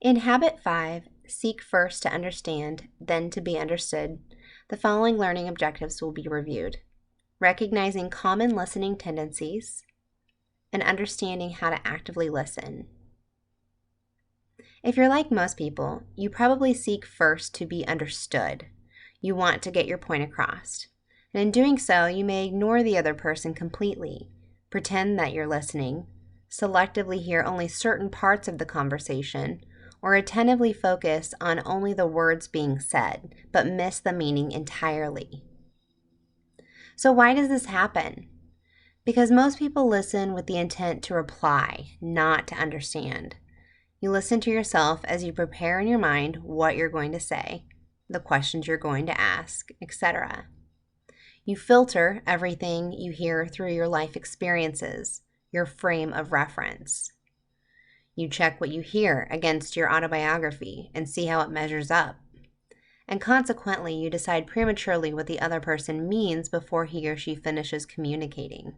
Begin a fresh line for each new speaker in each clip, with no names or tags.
In Habit 5, seek first to understand, then to be understood, the following learning objectives will be reviewed: recognizing common listening tendencies and understanding how to actively listen. If you're like most people, you probably seek first to be understood. You want to get your point across. And in doing so, you may ignore the other person completely, pretend that you're listening, selectively hear only certain parts of the conversation, or attentively focus on only the words being said, but miss the meaning entirely. So why does this happen? Because most people listen with the intent to reply, not to understand. You listen to yourself as you prepare in your mind what you're going to say, the questions you're going to ask, etc. You filter everything you hear through your life experiences, your frame of reference. You check what you hear against your autobiography and see how it measures up. And consequently, you decide prematurely what the other person means before he or she finishes communicating.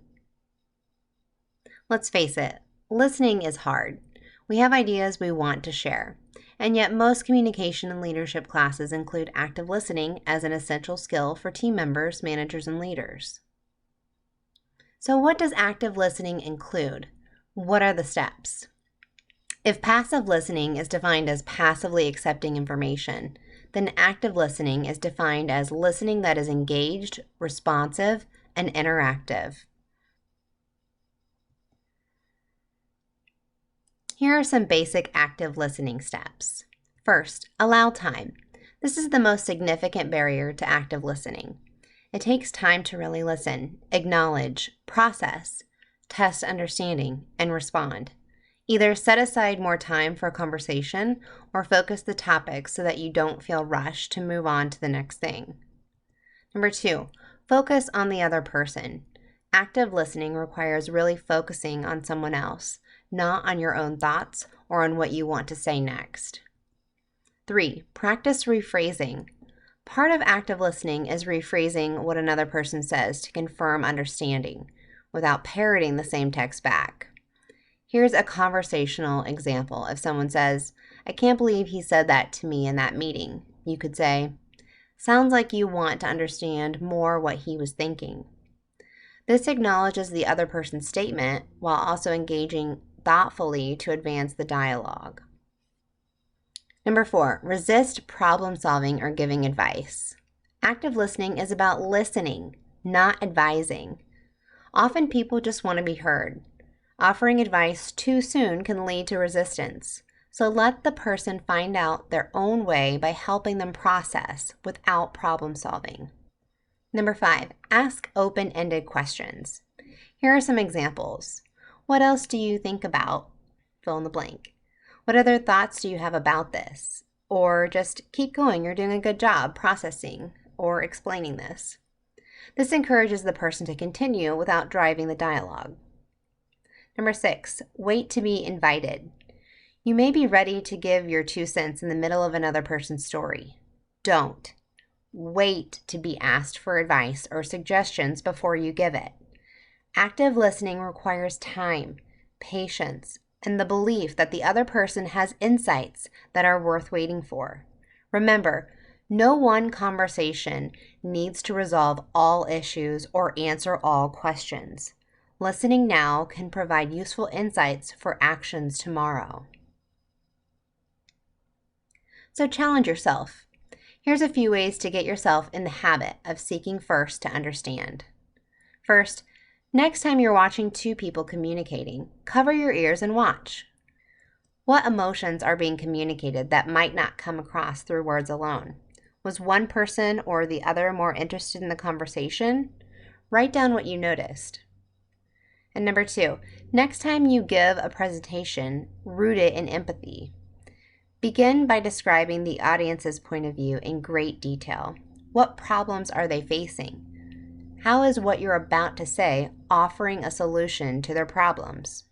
Let's face it, listening is hard. We have ideas we want to share, and yet most communication and leadership classes include active listening as an essential skill for team members, managers, and leaders. So what does active listening include? What are the steps? If passive listening is defined as passively accepting information, then active listening is defined as listening that is engaged, responsive, and interactive. Here are some basic active listening steps. First, allow time. This is the most significant barrier to active listening. It takes time to really listen, acknowledge, process, test understanding, and respond. Either set aside more time for a conversation or focus the topic so that you don't feel rushed to move on to the next thing. Number 2, focus on the other person. Active listening requires really focusing on someone else, not on your own thoughts or on what you want to say next. 3, practice rephrasing. Part of active listening is rephrasing what another person says to confirm understanding without parroting the same text back. Here's a conversational example. If someone says, "I can't believe he said that to me in that meeting," you could say, "Sounds like you want to understand more what he was thinking." This acknowledges the other person's statement while also engaging thoughtfully to advance the dialogue. Number 4, resist problem solving or giving advice. Active listening is about listening, not advising. Often people just want to be heard. Offering advice too soon can lead to resistance, so let the person find out their own way by helping them process without problem solving. Number 5, ask open-ended questions. Here are some examples. What else do you think about? Fill in the blank. What other thoughts do you have about this? Or just keep going, you're doing a good job processing or explaining this. This encourages the person to continue without driving the dialogue. Number 6, wait to be invited. You may be ready to give your 2 cents in the middle of another person's story. Don't. Wait to be asked for advice or suggestions before you give it. Active listening requires time, patience, and the belief that the other person has insights that are worth waiting for. Remember, no one conversation needs to resolve all issues or answer all questions. Listening now can provide useful insights for actions tomorrow. So challenge yourself. Here's a few ways to get yourself in the habit of seeking first to understand. First, next time you're watching 2 people communicating, cover your ears and watch. What emotions are being communicated that might not come across through words alone? Was one person or the other more interested in the conversation? Write down what you noticed. And number 2, next time you give a presentation, root it in empathy. Begin by describing the audience's point of view in great detail. What problems are they facing? How is what you're about to say offering a solution to their problems?